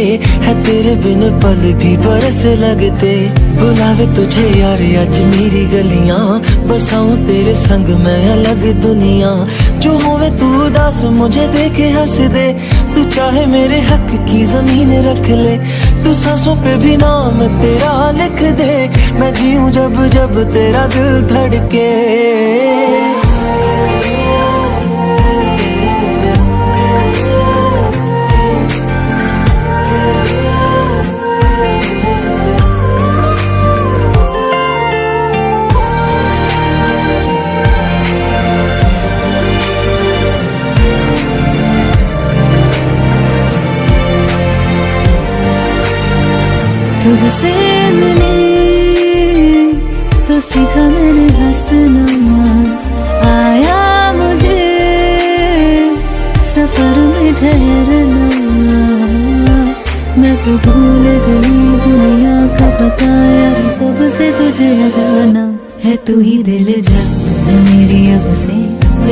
है तेरे बिन पल भी बरस लगते। बुलावे तुझे यार आज मेरी गलियां, बसाऊं तेरे संग मैं अलग दुनिया। जो होवे तू उदास मुझे देखे हंस दे, तू चाहे मेरे हक की जमीन रख ले। तू सांसों पे भी नाम तेरा लिख दे, मैं जीऊं जब जब तेरा दिल धड़के। तुझसे मिली तो सीखा मैंने हंसना, आया मुझे सफर में ठहरना। मैं तो भूल गई दुनिया का पता यार, जब से तुझे जाना है। तू ही दिल जा मेरी अब से,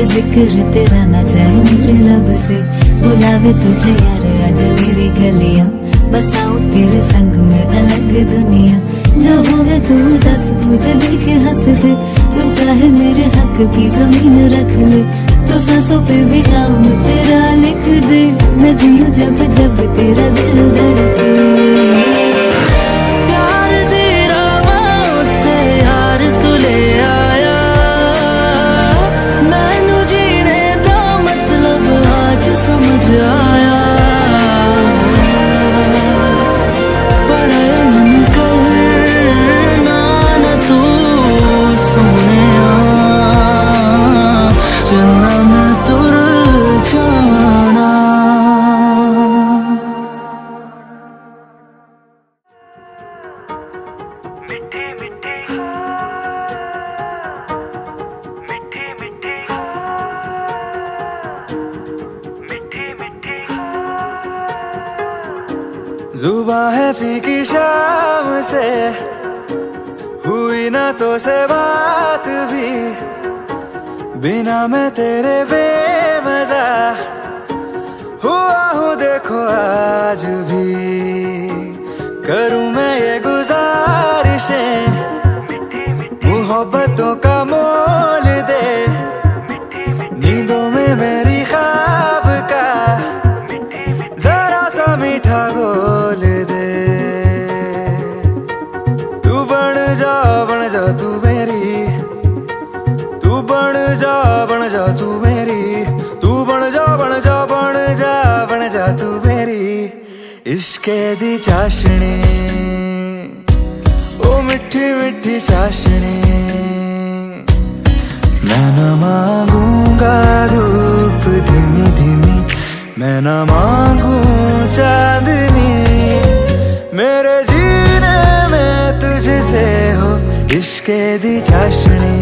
जिक्र तेरा ना जाए मेरे लब से। बुलावे तुझे यार आज मेरी गलियां, बसाऊं तेरे संग में अलग दुनिया। जो होवे तू दस मुझे देखे हंस दे, तू चाहे मेरे हक की जमीन रख ले। तो सांसों पे भी नाम तेरा लिख दे, मैं जीऊं जब जब तेरा दिल धड़के। प्यार तेरा मौत यार तू ले आया, मैनू जीने दा मतलब आज समझ आया। जुबां है फीकी शाम से, हुई ना तो से बात भी। बिना मैं तेरे बेमजा हुआ हूँ देखो आज भी। करूँ मैं ये गुजारिशें, मोहब्बतों का मोल दे। नींदों में मेरी ख्वाब का जरा सा मीठा घोल दे। तू बन जा तू मेरी, तू बन जा तू मेरी। तू बन जा तू मेरी। इश्के दी चाशनी ओ मिठी मिठी चाशनी। मैं न मांगूंगा धूप धीमी धीमी, मैं न मांगू चांदनी। मेरे जीने में तुझसे हो इश्के दी चाशनी,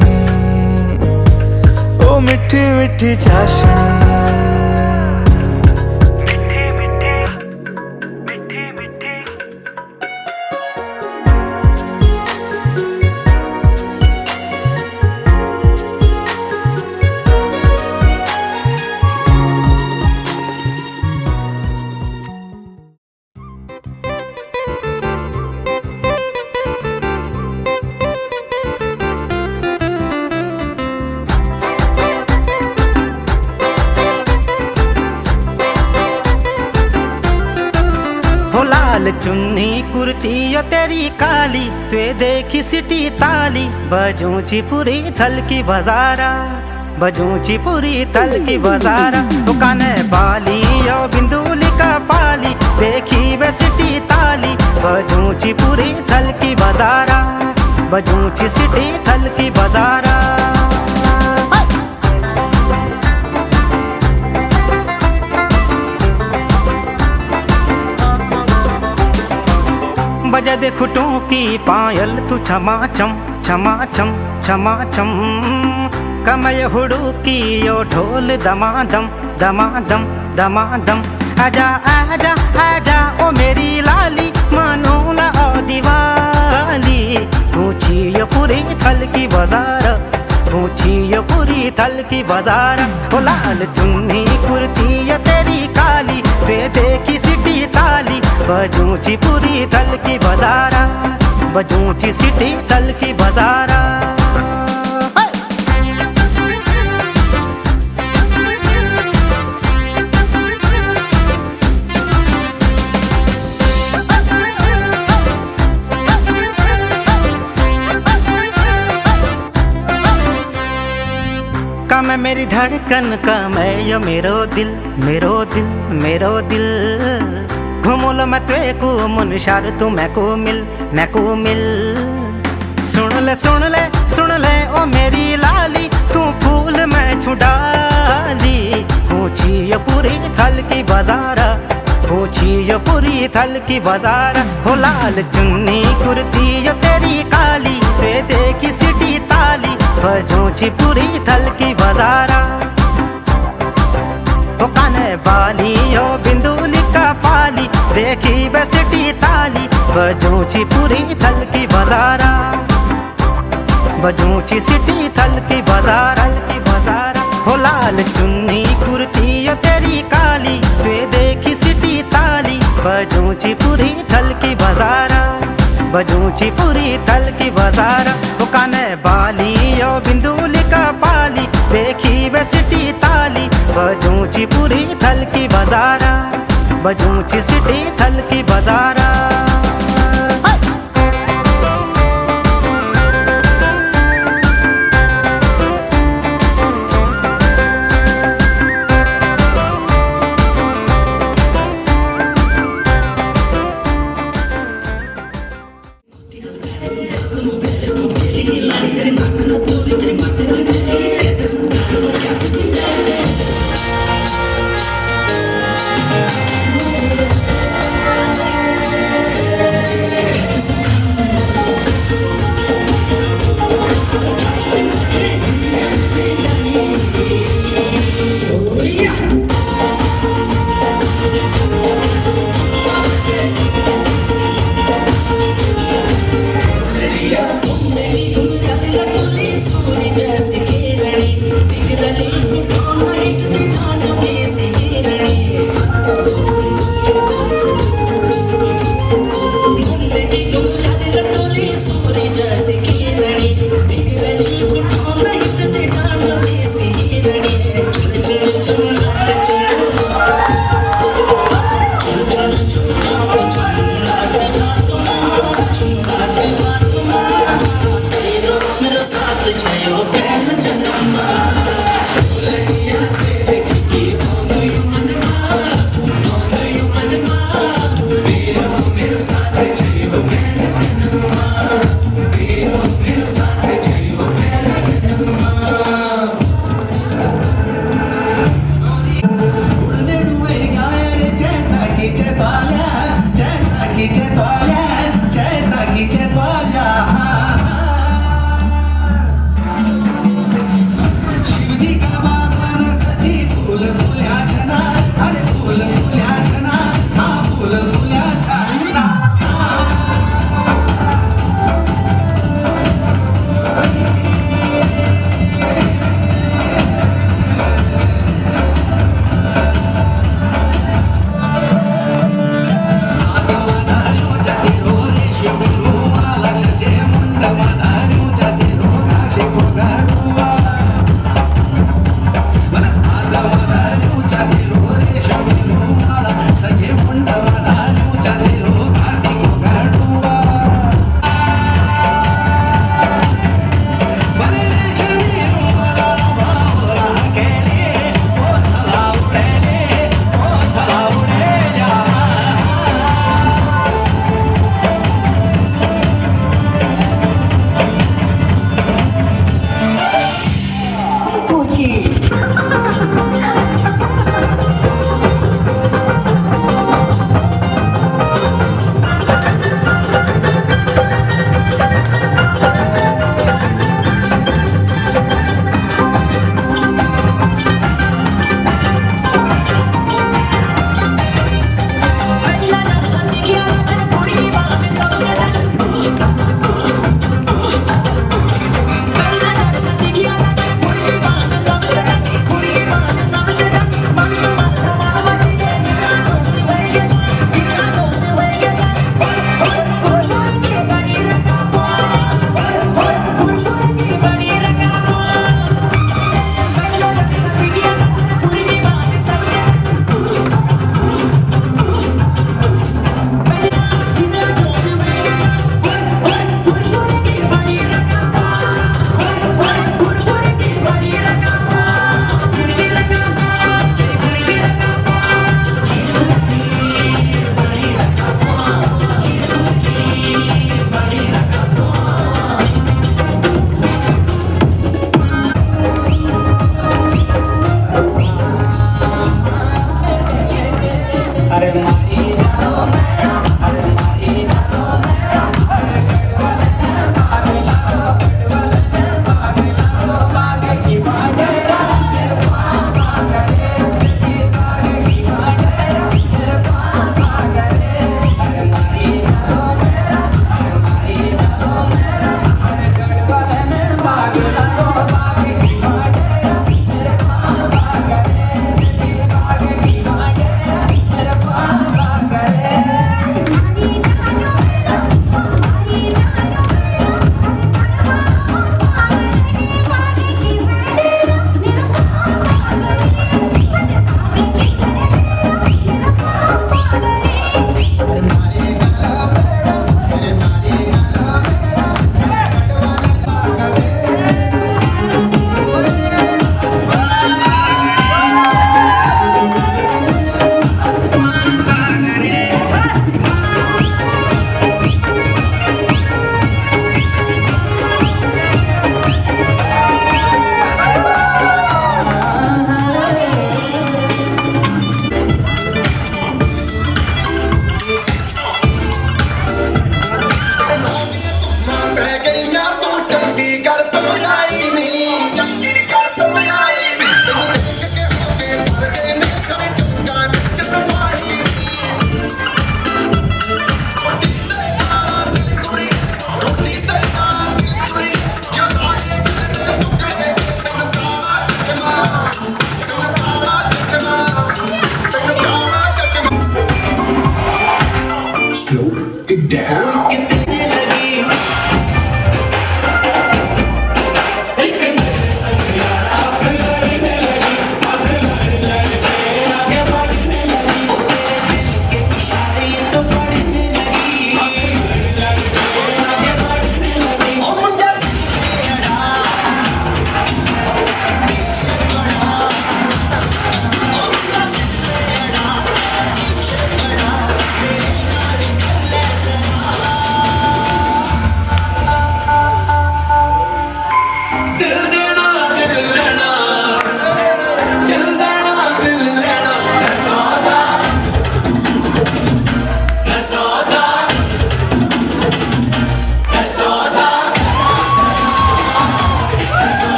ओ मिठी मिठी चाशनी। लाल चुन्नी कुर्ती यो तेरी काली, तुए देखी सिटी ताली। बजूची पूरी थल की बजारा, बजूची पूरी थल की बजारा। दुकाने बाली यो बिंदुली का पाली, देखी वे सिटी ताली। बजूची पूरी थल की बजारा, बजूची सिटी थल की बजारा। बजा दे खुटों की पायल तू छमा छम छमा छम छमा छम। कमय हुड़ू की यो ढोल दमादम दमादम दमादम। आजा आजा आजा ओ मेरी लाली मानो ना ओ दिवाली ऊंची ये पूरी थल की बाजार ऊंची ये पूरी थल की बाजार ओ लाल चुन्नी कुर्ती ये तेरी काली वे देखी सिटी ताली बजूची पूरी थल की बाजारा बजूची सिटी थल की बाजारा का मैं मेरी धड़कन का मैं यो मेरो दिल मेरो दिल मेरो दिल घुमोल मैं त्वे को मुनशार तू मैं को मिल सुन ले सुन ले सुन ले ओ मेरी लाली तू फूल मैं छुडाली ऊंची ये पूरी थल की बाजारा ऊंची ये पूरी थल की बाजारा हो लाल चुन्नी कुर्ती ये तेरी काली वे देखी सिटी ताली बजूची पूरी थल की बाजारा हो काने बाली ओ बिंदुली का पाली देखी वे सिटी ताली बजूची पूरी थल की बाजारा बजूची सिटी थल की बाजारा हो लाल चुन्नी कुर्ती यो तेरी काली वे देखी सिटी ताली बजूची पूरी थल की बाजारा बजूची पूरी थल की बाजारा हो काने बाली यो बिंदुली का पाली देखी वे सिटी ताली बजूची पूरी थल की बाजारा बजूची सिटी थल की बाजारा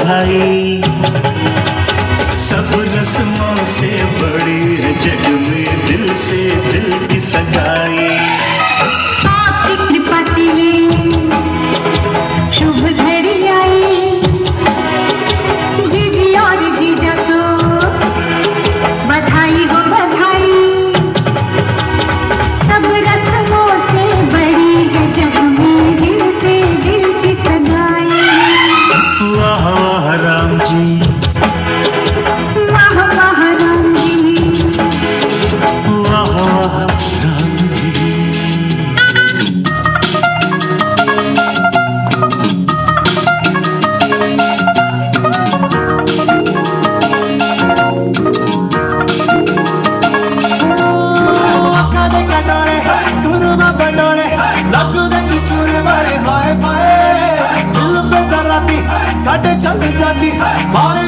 बधाई। सब रस्मों से बड़ी है जग में दिल से दिल की सगाई। आपकी कृपा से ये शुभ घड़ी आई, जीजी और जीजा को बधाई हो बधाई। सब रस्मों से बड़ी है जग में दिल से दिल की सगाई। वाह वाह राम जी, वाह वाह राम जी, वाह वाह राम जी। ਅੱਖਾਂ ਦੇ ਕਟੋਰੇ ਸੁਰਮਾ ਬੰਡੋਰੇ ਲੱਗੂ ਦੇ ਚੁਚੂਰੇ ਵਾਲੇ ਹਾਏ ਫਾਏ ਦਿਲ ਪੇ ਦਰਾਤੀ ਸਾਡੇ ਚੱਲ ਜਾਂਦੀ ਮਾਰੇ